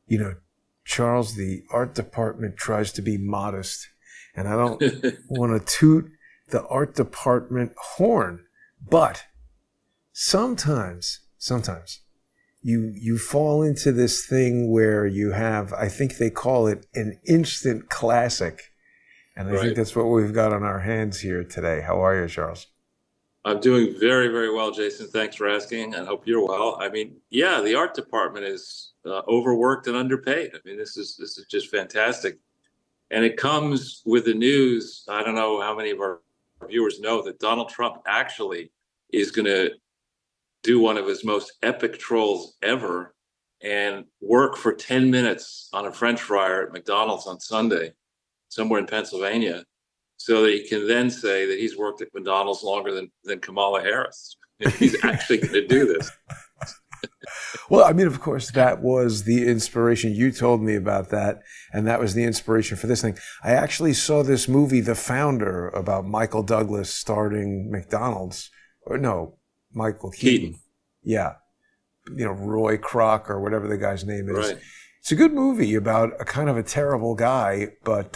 You know, Charles, the art department tries to be modest, and I don't want to toot the art department horn, but sometimes you fall into this thing where you have, I think they call it an instant classic. And I think Right. that's what we've got on our hands here today. How are you, Charles? I'm doing very, very well, Jason. Thanks for asking. I hope you're well. I mean, yeah, the art department is overworked and underpaid. I mean, this is just fantastic, and it comes with the news. I don't know how many of our viewers know that Donald Trump actually is going to do one of his most epic trolls ever and work for 10 minutes on a French fryer at McDonald's on Sunday, somewhere in Pennsylvania, so that he can then say that he's worked at McDonald's longer than Kamala Harris. He's actually going to do this. Well, I mean, of course, that was the inspiration. You told me about that, and that was the inspiration for this thing. I actually saw this movie, The Founder, about Michael Douglas starting McDonald's. Or no, Michael Keaton. Keaton, Yeah. Roy Kroc or whatever the guy's name is. right? It's a good movie about a kind of a terrible guy, but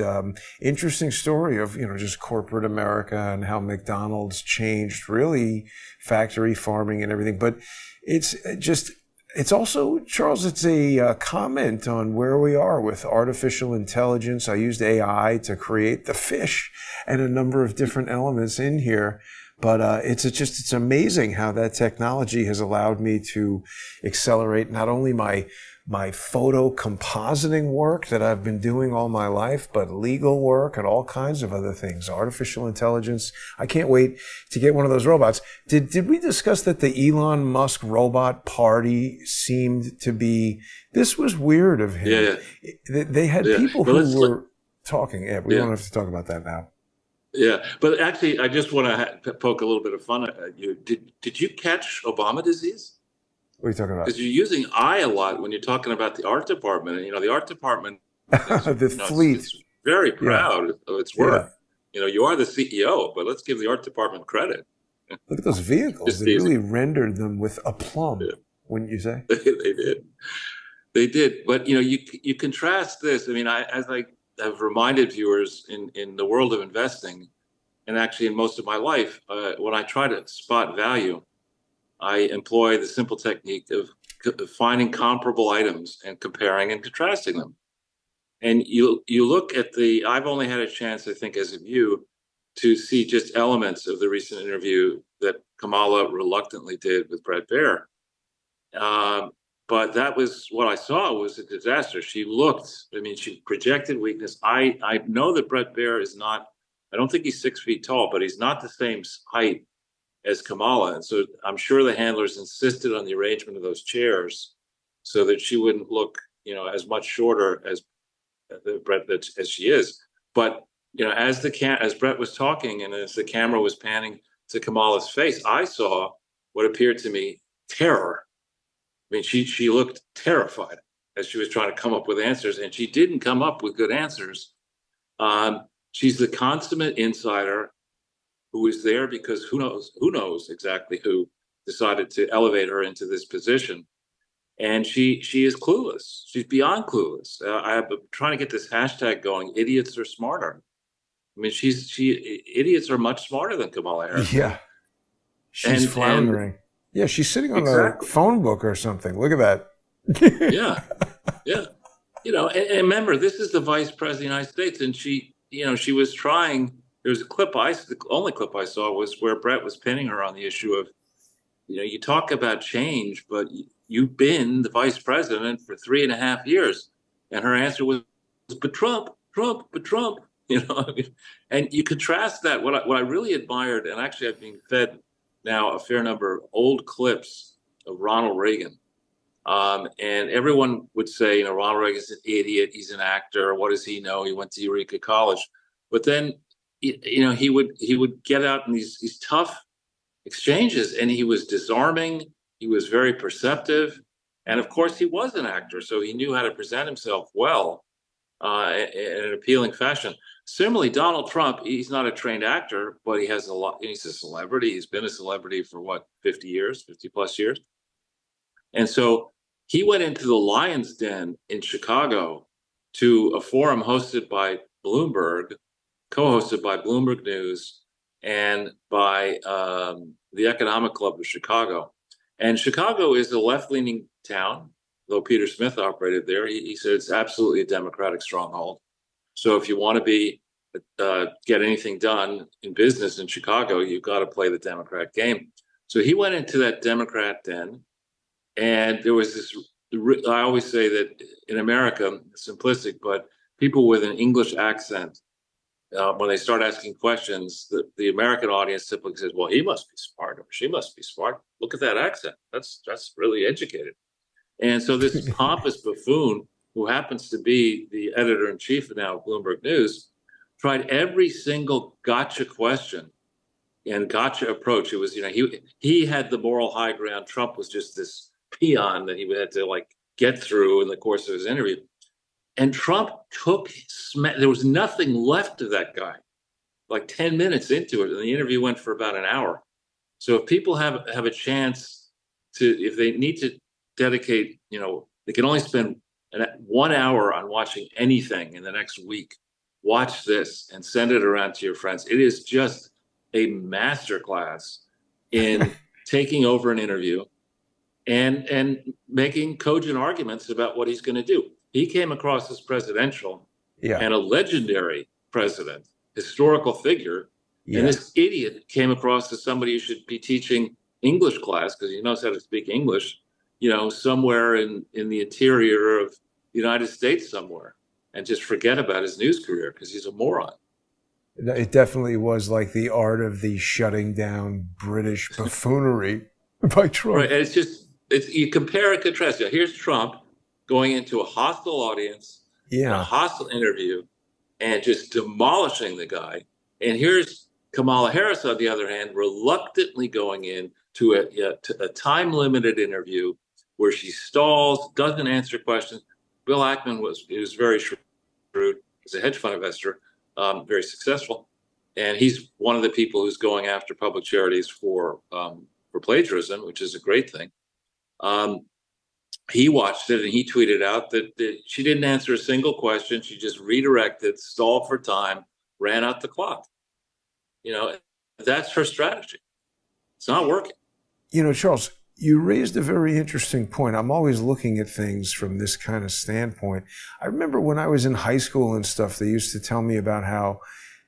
interesting story of, just corporate America and how McDonald's changed really factory farming and everything. But it's just, it's also, Charles, it's a comment on where we are with artificial intelligence. I used AI to create the fish and a number of different elements in here. But it's amazing how that technology has allowed me to accelerate not only my photo compositing work that I've been doing all my life, but legal work and all kinds of other things. Artificial intelligence. I can't wait to get one of those robots. Did we discuss that the Elon Musk robot party seemed to be, this was weird of him. Yeah, They had yeah. people But who were talking. Yeah, we yeah, don't have to talk about that now. yeah. But actually, I just want to poke a little bit of fun at you. Did you catch Obama disease? What are you talking Because about? you're using I a lot when you're talking about the art department. And, the art department is, The fleet. it's very Yeah. proud of its Yeah. work. You are the CEO, but let's give the art department credit. Look at those vehicles. Just They teasing. really rendered them with aplomb, Yeah, wouldn't you say? they did. They did. But you contrast this. I mean, as I have reminded viewers in the world of investing, and actually in most of my life, when I try to spot value, I employ the simple technique of finding comparable items and comparing and contrasting them. And you look at I've only had a chance, I think, as a view, to see just elements of the recent interview that Kamala reluctantly did with Brett Baer. Um, but that was what I saw was a disaster. I mean, she projected weakness. I know that Brett Baer is not, I don't think he's 6 feet tall, but he's not the same height as Kamala. And so I'm sure the handlers insisted on the arrangement of those chairs so that she wouldn't look, as much shorter as Brett as she is. But as Brett was talking and as the camera was panning to Kamala's face, I saw what appeared to me terror. I mean, she looked terrified as she was trying to come up with answers, and she didn't come up with good answers. She's the consummate insider who is there because who knows exactly who decided to elevate her into this position. And she is clueless. She's beyond clueless. I'm trying to get this hashtag going. Idiots are smarter. I mean, idiots are much smarter than Kamala Harris. Yeah. She's And floundering. Yeah, she's sitting on a exactly. phone book or something. Look at that. Yeah. Yeah. And remember, this is the vice president of the United States, and she was trying. There was the only clip I saw was where Brett was pinning her on the issue of, you talk about change, but you've been the vice president for 3.5 years. And her answer was, but Trump, but Trump, and you contrast that. What I really admired, and actually I've been fed now a fair number of old clips of Ronald Reagan. And everyone would say, Ronald Reagan's an idiot. He's an actor. What does he know? He went to Eureka College. But then, he would get out in these tough exchanges, and he was disarming. He was very perceptive, and of course, he was an actor, so he knew how to present himself well in an appealing fashion. Similarly, Donald Trump, he's not a trained actor, but he has a lot. He's a celebrity. He's been a celebrity for what, 50 years, 50 plus years. And so He went into the Lion's Den in Chicago to a forum hosted by Bloomberg, co-hosted by Bloomberg News and by the Economic Club of Chicago. And Chicago is a left-leaning town, though Peter Smith operated there. He said it's absolutely a Democratic stronghold. So if you want to be get anything done in business in Chicago, you've got to play the Democrat game. So he went into that Democrat den, and there was this. I always say that in America, simplistic, but people with an English accent, when they start asking questions, the American audience typically says, "Well, he must be smart, or she must be smart. Look at that accent. That's really educated." And so this pompous buffoon, who happens to be the editor-in-chief now of Bloomberg News, tried every single gotcha question and gotcha approach. It was, he had the moral high ground. Trump was just this peon that he had to get through in the course of his interview. And Trump there was nothing left of that guy, like 10 minutes into it. And the interview went for about an hour. So if people have a chance if they need to dedicate, they can only spend 1 hour on watching anything in the next week. Watch this and send it around to your friends. It is just a masterclass in taking over an interview and making cogent arguments about what he's going to do. He came across as presidential and a legendary president, historical figure. Yeah. And this idiot came across as somebody who should be teaching English class because he knows how to speak English, somewhere in the interior of the United States somewhere, and just forget about his news career because he's a moron. It definitely was like the art of the shutting down British buffoonery by Trump. Right, and you compare and contrast. Here's Trump going into a hostile audience, a hostile interview, and just demolishing the guy. And here's Kamala Harris, on the other hand, reluctantly going in to a time-limited interview where she stalls, doesn't answer questions. Bill Ackman was very shrewd. He's a hedge fund investor, very successful, and he's one of the people who's going after public charities for plagiarism, which is a great thing. He watched it and he tweeted out that she didn't answer a single question. She just redirected, stalled for time, ran out the clock. That's her strategy. It's not working. Charles, you raised a very interesting point. I'm always looking at things from this kind of standpoint. I remember when I was in high school and stuff, they used to tell me about how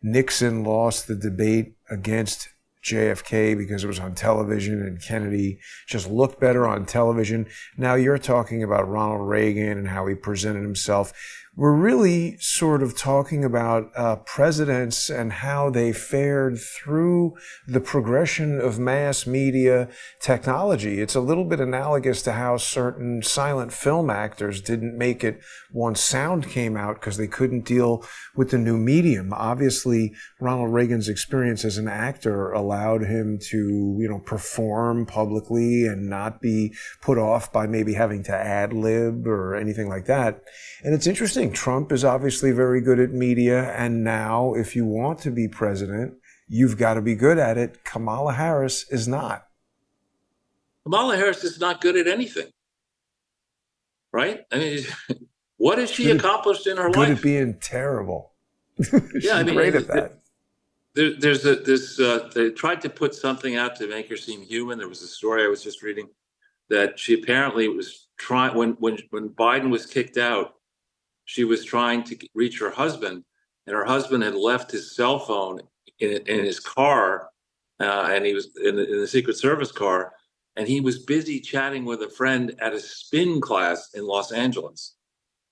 Nixon lost the debate against JFK because it was on television and Kennedy just looked better on television. Now you're talking about Ronald Reagan and how he presented himself. We're really sort of talking about presidents and how they fared through the progression of mass media technology. It's a little bit analogous to how certain silent film actors didn't make it once sound came out because they couldn't deal with the new medium. Obviously, Ronald Reagan's experience as an actor allowed him to, perform publicly and not be put off by maybe having to ad-lib or anything like that. And it's interesting. Trump is obviously very good at media, and now if you want to be president, you've got to be good at it. Kamala Harris is not. Kamala Harris is not good at anything, right? I mean, what has she accomplished in her life? Good at being terrible. She's great at that. They tried to put something out to make her seem human. There was a story I was just reading that she apparently was trying, when Biden was kicked out, she was trying to reach her husband, and her husband had left his cell phone in his car, and he was in the Secret Service car, and he was busy chatting with a friend at a spin class in Los Angeles.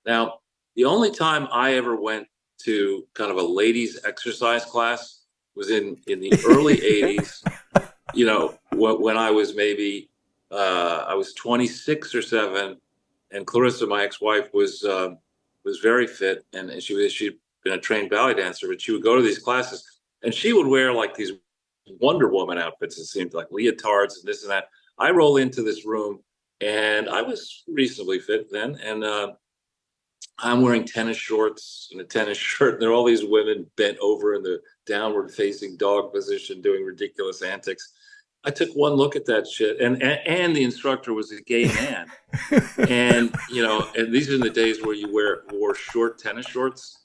Now, the only time I ever went to kind of a ladies' exercise class was in the early 80s, when I was maybe, I was 26 or 7, and Clarissa, my ex-wife, was very fit, and she'd been a trained ballet dancer, but she would go to these classes and she would wear like these Wonder Woman outfits. It seemed like leotards and this and that. I roll into this room and I was reasonably fit then. And I'm wearing tennis shorts and a tennis shirt. And there are all these women bent over in the downward facing dog position doing ridiculous antics. I took one look at that shit, and the instructor was a gay man. And and these are the days where you wore short tennis shorts.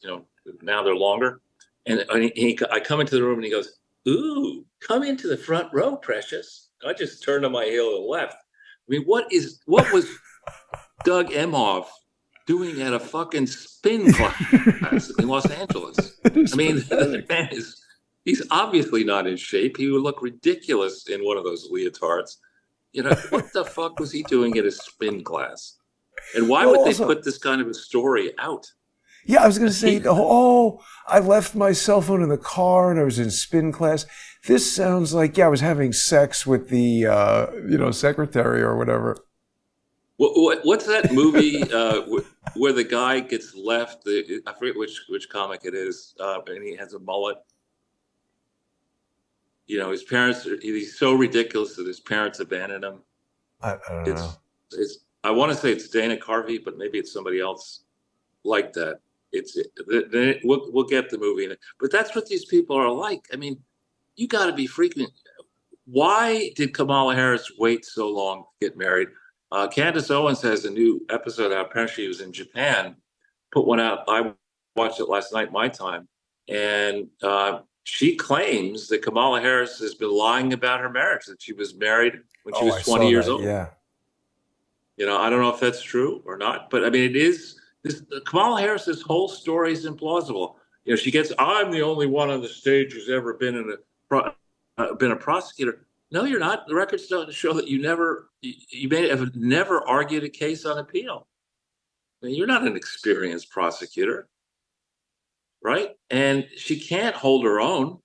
Now they're longer. And I come into the room and he goes, "Ooh, come into the front row, precious." I just turned on my heel and left. I mean, what was Doug Emhoff doing at a fucking spin class in Los Angeles? I mean, the man he's obviously not in shape. He would look ridiculous in one of those leotards. What the fuck was he doing at a spin class? And why would they put this kind of a story out? Yeah, I was going to say, I left my cell phone in the car and I was in spin class. This sounds like, I was having sex with the, secretary or whatever. What's that movie where the guy gets left? I forget which comic it is, and he has a mullet. His parents, he's so ridiculous that his parents abandoned him. I don't know. I want to say it's Dana Carvey, but maybe it's somebody else like that. We'll get the movie in it. But that's what these people are like. I mean, you got to be freaking. Why did Kamala Harris wait so long to get married? Candace Owens has a new episode out. Apparently, she was in Japan, put one out. I watched it last night, my time, and she claims that Kamala Harris has been lying about her marriage, that she was married when she was 20 years old. Yeah. I don't know if that's true or not, but I mean, it is. Kamala Harris's whole story is implausible. She gets, "I'm the only one on the stage who's ever been been a prosecutor." No, you're not. The records don't show that you may have never argued a case on appeal. I mean, you're not an experienced prosecutor, right? And she can't hold her own.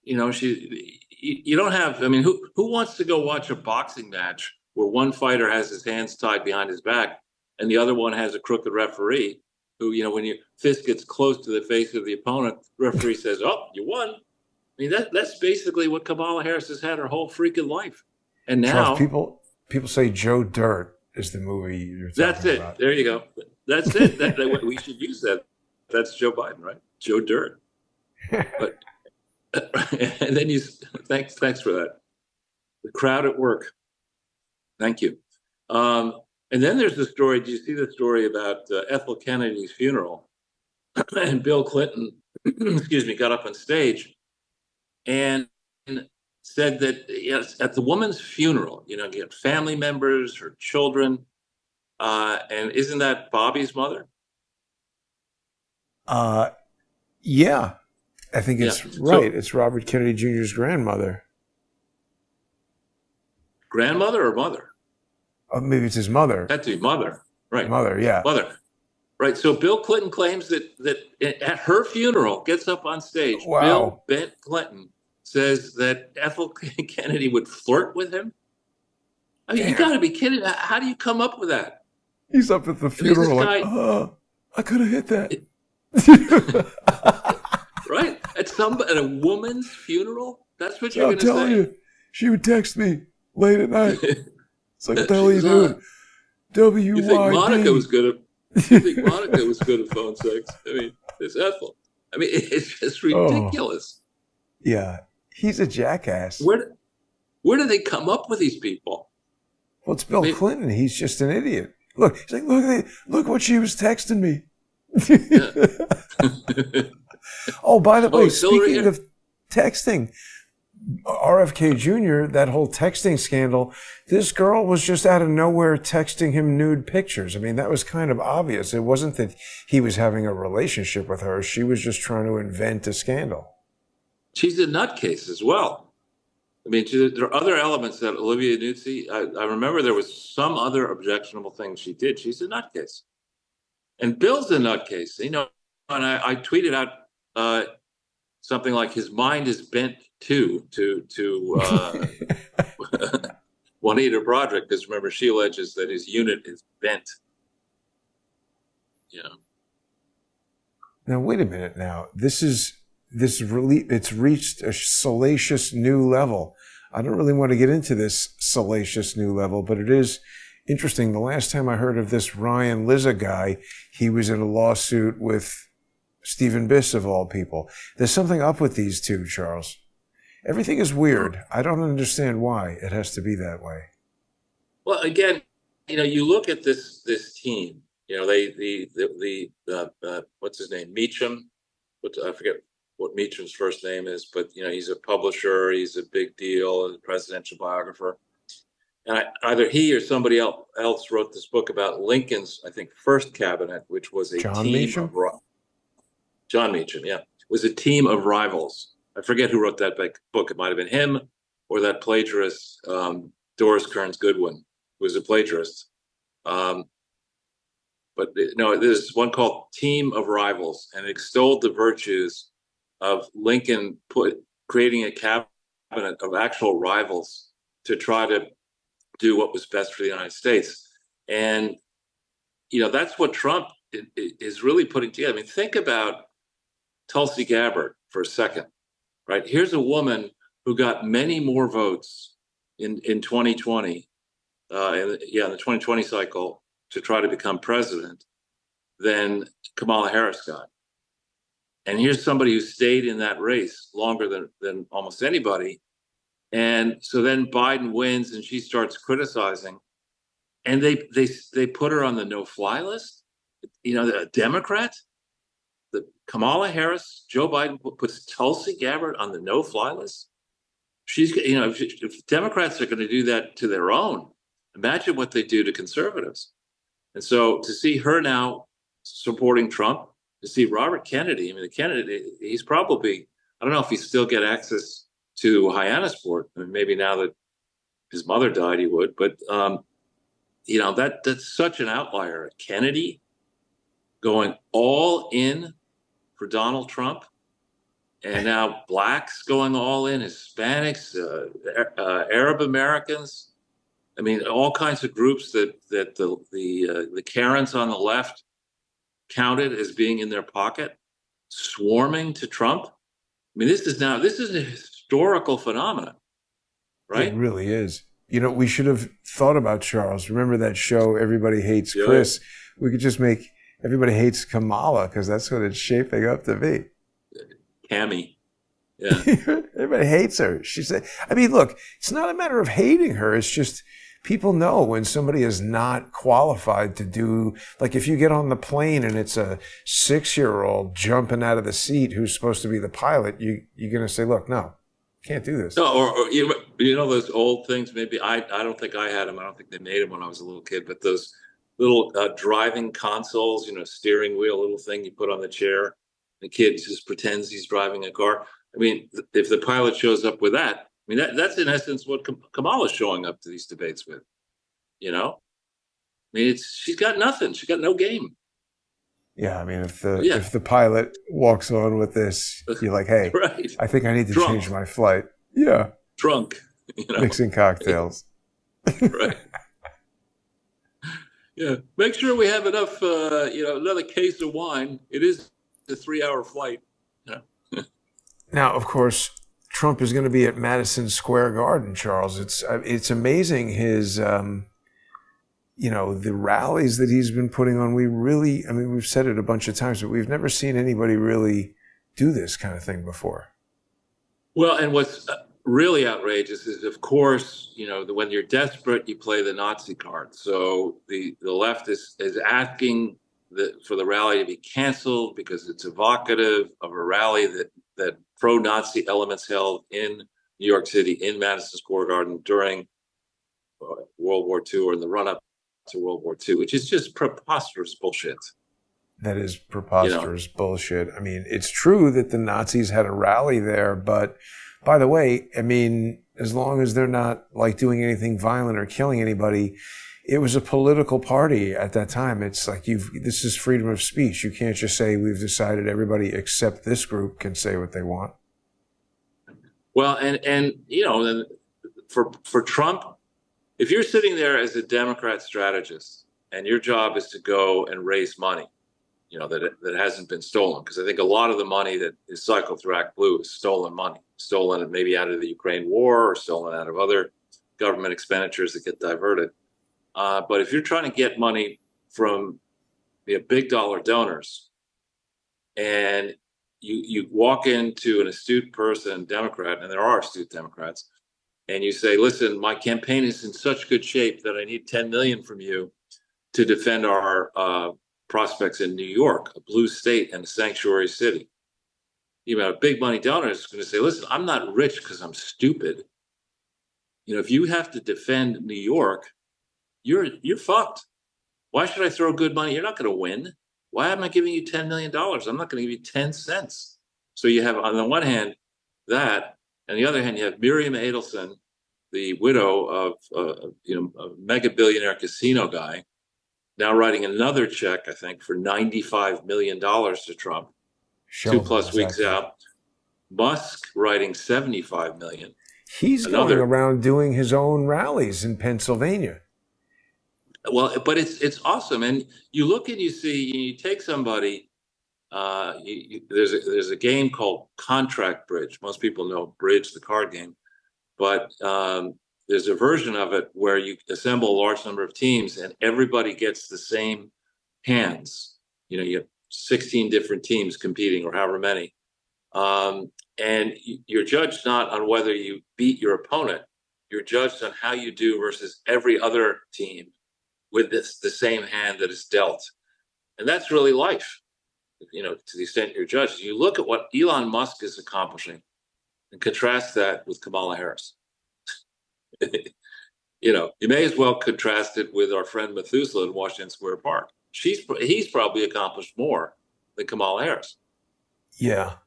You don't have. I mean, who wants to go watch a boxing match where one fighter has his hands tied behind his back and the other one has a crooked referee who, when your fist gets close to the face of the opponent, the referee says, "Oh, you won." I mean, that's basically what Kamala Harris has had her whole freaking life. And now Charles, people say Joe Dirt is the movie you're talking about. That's it. There you go. That's it. We should use that. That's Joe Biden, right? Joe Dirt. But and then thanks for that. The crowd at work. Thank you. And then there's the story. Do you see the story about Ethel Kennedy's funeral? And Bill Clinton, got up on stage and said that at the woman's funeral, you get family members, her children, and isn't that Bobby's mother? Yeah, I think it's right. So, it's Robert Kennedy Jr.'s grandmother. Grandmother or mother? Maybe it's his mother. That's his mother, right? Mother, yeah. Mother, right. So Bill Clinton claims that at her funeral, gets up on stage. Wow. Bill Clinton says that Ethel Kennedy would flirt with him. I mean, You got to be kidding! How do you come up with that? He's up at the funeral I could have hit that. Right? At a woman's funeral? That's what you're going to say? I'm telling you, she would text me late at night. It's like, what the hell are you doing? WYD. You think Monica was good at phone sex? I mean, it's Ethel. I mean, it's just ridiculous. Yeah. He's a jackass. Where do they come up with these people? Well, it's Bill Clinton. He's just an idiot. Look, he's like, look what she was texting me. Oh, by the way, speaking of texting, RFK Jr., that whole texting scandal, this girl was just out of nowhere texting him nude pictures. I mean, that was kind of obvious. It wasn't that he was having a relationship with her. She was just trying to invent a scandal. She's a nutcase as well. I mean, there are other elements that Olivia Nuzzi, I remember there was some other objectionable thing she did. She's a nutcase. And Bill's a nutcase. And I tweeted out something like his mind is bent to Juanita Broderick, because remember, she alleges that his unit is bent. Now, wait a minute now. It's reached a salacious new level. I don't really want to get into this salacious new level, but it is interesting. The last time I heard of this Ryan Lizza guy, he was in a lawsuit with Stephen Biss, of all people. There's something up with these two, Charles. Everything is weird. I don't understand why it has to be that way. Well, again, you look at this team. What's his name? Meacham. I forget what Meacham's first name is, but he's a publisher. He's a big deal, a presidential biographer. And either he or somebody else wrote this book about Lincoln's, I think, first cabinet, which was a John team Meacham? of John Meacham. Yeah, was a team of rivals. I forget who wrote that book. It might have been him or that plagiarist, Doris Kearns Goodwin, who was a plagiarist. But no, there's one called Team of Rivals, and it extolled the virtues of Lincoln creating a cabinet of actual rivals to try to do what was best for the United States. And, that's what Trump is really putting together. I mean, think about Tulsi Gabbard for a second, right? Here's a woman who got many more votes in 2020, in the 2020 cycle, to try to become president than Kamala Harris got. And here's somebody who stayed in that race longer than almost anybody. And so then Biden wins and she starts criticizing. And they put her on the no-fly list. A Democrat, the Kamala Harris, Joe Biden puts Tulsi Gabbard on the no-fly list. She's, if Democrats are going to do that to their own, imagine what they do to conservatives. And so to see her now supporting Trump, to see Robert Kennedy, I mean, the Kennedy, he's probably, I don't know if he still get access to Hyannisport. I mean, maybe now that his mother died, he would. But, that's such an outlier. Kennedy going all in for Donald Trump. And now blacks going all in, Hispanics, Arab Americans. I mean, all kinds of groups that the Karens on the left counted as being in their pocket, swarming to Trump. I mean, this is a historical phenomenon, right? It really is. We should have thought about Charles. Remember that show, Everybody Hates Chris? We could just make Everybody Hates Kamala, because that's what it's shaping up to be. Cammy. Yeah. Everybody hates her. She said, I mean, look, it's not a matter of hating her. It's just people know when somebody is not qualified to do, like if you get on the plane and it's a 6-year-old jumping out of the seat who's supposed to be the pilot, you're going to say, look, no, can't do this. No, or those old things, maybe I don't think I had them. I don't think they made them when I was a little kid, but those little driving consoles, steering wheel little thing you put on the chair. The kid just pretends he's driving a car. I mean, if the pilot shows up with that, I mean, that's in essence what Kamala's showing up to these debates with, I mean, she's got nothing. She's got no game. Yeah, I mean, if the pilot walks on with this, you're like, hey, right. I think I need to change my flight. Yeah. Drunk. Mixing cocktails. Right. Yeah. Make sure we have enough, another case of wine. It is a 3-hour flight. Now, of course, Trump is going to be at Madison Square Garden, Charles. It's amazing his, the rallies that he's been putting on. We've said it a bunch of times, but we've never seen anybody really do this kind of thing before. Well, and what's really outrageous is, of course, when you're desperate, you play the Nazi card. So the left is asking for the rally to be canceled because it's evocative of a rally that pro-Nazi elements held in New York City, in Madison Square Garden during World War II or in the run-up to World War II, which is just preposterous bullshit. That is preposterous bullshit. I mean, it's true that the Nazis had a rally there, but by the way, I mean, as long as they're not like doing anything violent or killing anybody, it was a political party at that time. It's like this is freedom of speech. You can't just say we've decided everybody except this group can say what they want. Well, and for Trump, if you're sitting there as a Democrat strategist and your job is to go and raise money, that hasn't been stolen, because I think a lot of the money that is cycled through Act Blue is stolen money, stolen maybe out of the Ukraine war or stolen out of other government expenditures that get diverted. But if you're trying to get money from big dollar donors and you walk into an astute person, Democrat, and there are astute Democrats, and you say, listen, my campaign is in such good shape that I need 10 million from you to defend our prospects in New York, a blue state and a sanctuary city. You know, a big money donor is going to say, listen, I'm not rich because I'm stupid. You know, if you have to defend New York, you're fucked. Why should I throw good money? You're not going to win. Why am I giving you $10 million? I'm not going to give you 10 cents. So you have, on the one hand, that, and the other hand, you have Miriam Adelson, the widow of a mega billionaire casino guy, now writing another check, I think, for $95 million to Trump, 2+ weeks out. Musk writing $75 million. He's going around doing his own rallies in Pennsylvania. Well, but it's awesome, and you look and you see, you take somebody. There's a game called Contract Bridge. Most people know Bridge, the card game, but there's a version of it where you assemble a large number of teams and everybody gets the same hands. You know, you have 16 different teams competing, or however many, and you're judged not on whether you beat your opponent. You're judged on how you do versus every other team with the same hand that is dealt. And that's really life, you know, to the extent you're judged. You look at what Elon Musk is accomplishing and contrast that with Kamala Harris. You know, you may as well contrast it with our friend Methuselah in Washington Square Park. He's probably accomplished more than Kamala Harris. Yeah.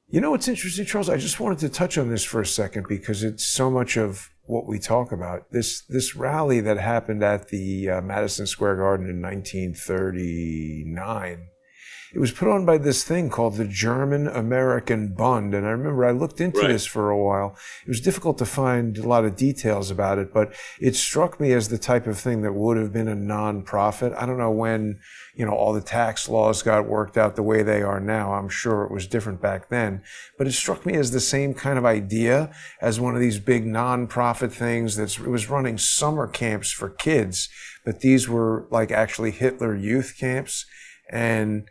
You know what's interesting, Charles? I just wanted to touch on this for a second because it's so much of what we talk about. This rally that happened at the Madison Square Garden in 1939, it was put on by this thing called the German American Bund. And I remember I looked into this for a while. It was difficult to find a lot of details about it, but it struck me as the type of thing that would have been a nonprofit. I don't know when, you know, all the tax laws got worked out the way they are now. I'm sure it was different back then, but it struck me as the same kind of idea as one of these big nonprofit things it was running summer camps for kids, but these were like actually Hitler youth camps and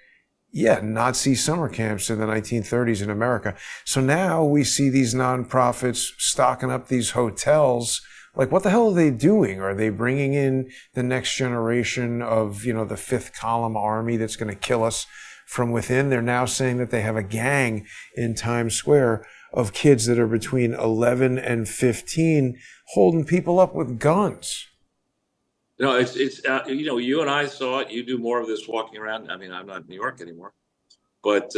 Nazi summer camps in the 1930s in America. So now we see these nonprofits stocking up these hotels. Like, what the hell are they doing? Are they bringing in the next generation of, you know, the fifth column army that's going to kill us from within? They're now saying that they have a gang in Times Square of kids that are between 11 and 15 holding people up with guns. No, it's you know, you and I saw it. You do more of this walking around. I mean, I'm not in New York anymore, but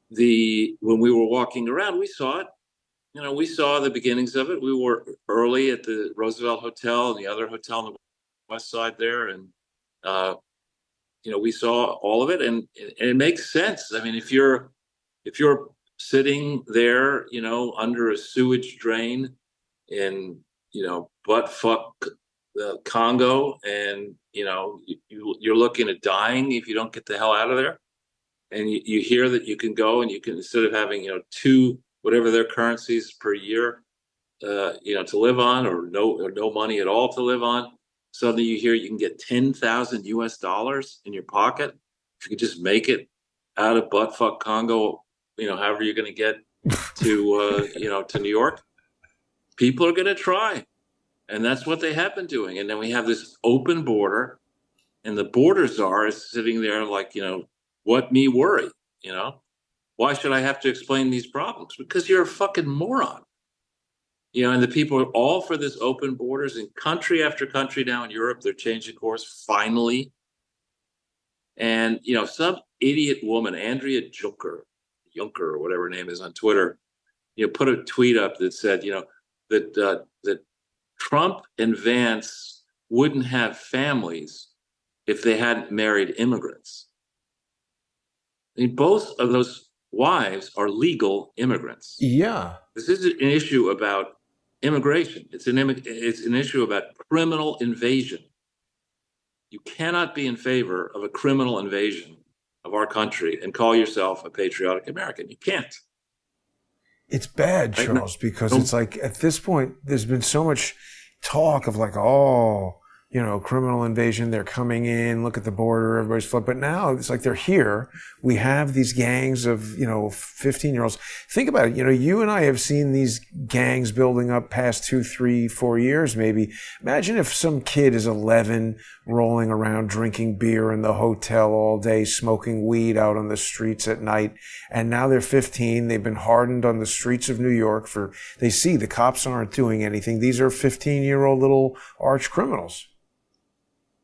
when we were walking around, we saw it. You know, we saw the beginnings of it. We were early at the Roosevelt Hotel and the other hotel on the west side there, and you know, we saw all of it, and it makes sense. I mean, if you're sitting there, you know, under a sewage drain in, you know, butt-fuck the Congo, and you know, you're looking at dying if you don't get the hell out of there, and you hear that you can go and you can, instead of having, you know, 2 whatever their currencies per year, you know, to live on, or no money at all to live on, suddenly you hear you can get $10,000 in your pocket if you could just make it out of buttfuck Congo, you know, however you're going to get to you know, to New York. People are going to try. And that's what they have been doing. And then we have this open border, and the border czar is sitting there like, you know, what me worry, you know? Why should I have to explain these problems? Because you're a fucking moron. You know, and the people are all for this open borders in country after country now in Europe. They're changing course finally. And, you know, some idiot woman, Andrea Juncker, or whatever her name is on Twitter, you know, put a tweet up that said, you know, that Trump and Vance wouldn't have families if they hadn't married immigrants. I mean, both of those wives are legal immigrants. Yeah. This isn't an issue about immigration. It's an issue about criminal invasion. You cannot be in favor of a criminal invasion of our country and call yourself a patriotic American. You can't. It's bad, Charles, because it's like at this point, there's been so much talk of like, oh, criminal invasion. They're coming in, look at the border, everybody's flooded. But now it's like they're here. We have these gangs of, 15-year-olds. Think about it. You and I have seen these gangs building up past 2, 3, 4 years, maybe. Imagine if some kid is 11 rolling around drinking beer in the hotel all day, smoking weed out on the streets at night. And now they're 15. They've been hardened on the streets of New York they see the cops aren't doing anything. These are 15-year-old little arch criminals.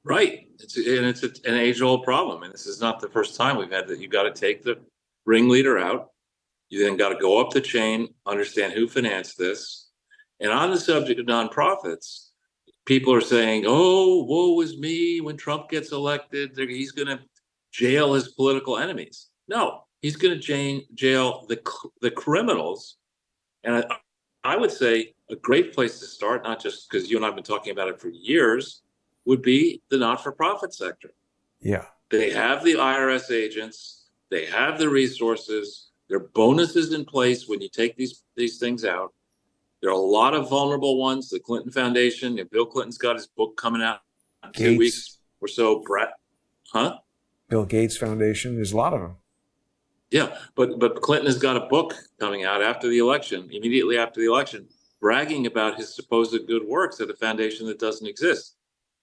Right. It's an age-old problem. And this is not the first time we've had that. You've got to take the ringleader out. You then got to go up the chain, understand who financed this. And on the subject of nonprofits, people are saying, oh, woe is me. When Trump gets elected, he's going to jail his political enemies. No, he's going to jail the criminals. And I would say a great place to start, not just because you and I have been talking about it for years, would be the not-for-profit sector. Yeah. They have the IRS agents. They have the resources. There are bonuses in place when you take these things out. There are a lot of vulnerable ones. The Clinton Foundation, Bill Clinton's got his book coming out in 2 weeks or so. Bill Gates Foundation. There's a lot of them. Yeah, but Clinton has got a book coming out after the election, immediately after the election, bragging about his supposed good works at a foundation that doesn't exist.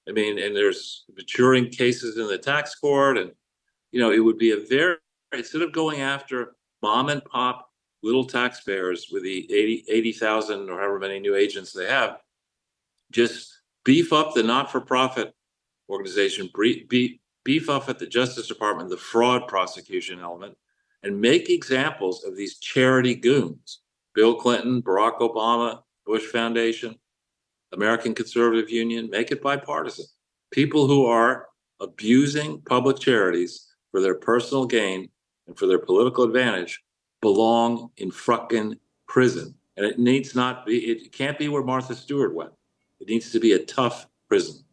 I mean, and there's maturing cases in the tax court, and it would be instead of going after mom and pop little taxpayers with the 80,000 or however many new agents they have, just beef up the not-for-profit organization, beef up at the Justice Department the fraud prosecution element, and make examples of these charity goons: Bill Clinton, Barack Obama, Bush Foundation, American Conservative Union. Make it bipartisan. People who are abusing public charities for their personal gain and for their political advantage belong in fucking prison. And it can't be where Martha Stewart went. It needs to be a tough prison.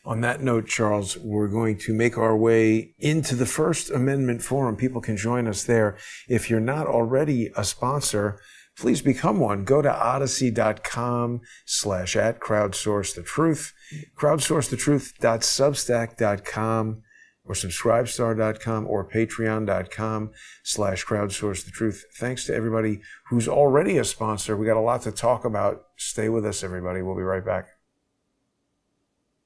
On that note, Charles, we're going to make our way into the First Amendment Forum. People can join us there. If you're not already a sponsor, please become one. Go to odyssey.com/@crowdsourcethetruth, crowdsourcethetruth.substack.com, or subscribestar.com, or patreon.com/crowdsourcethetruth. Thanks to everybody who's already a sponsor. We got a lot to talk about. Stay with us, everybody. We'll be right back.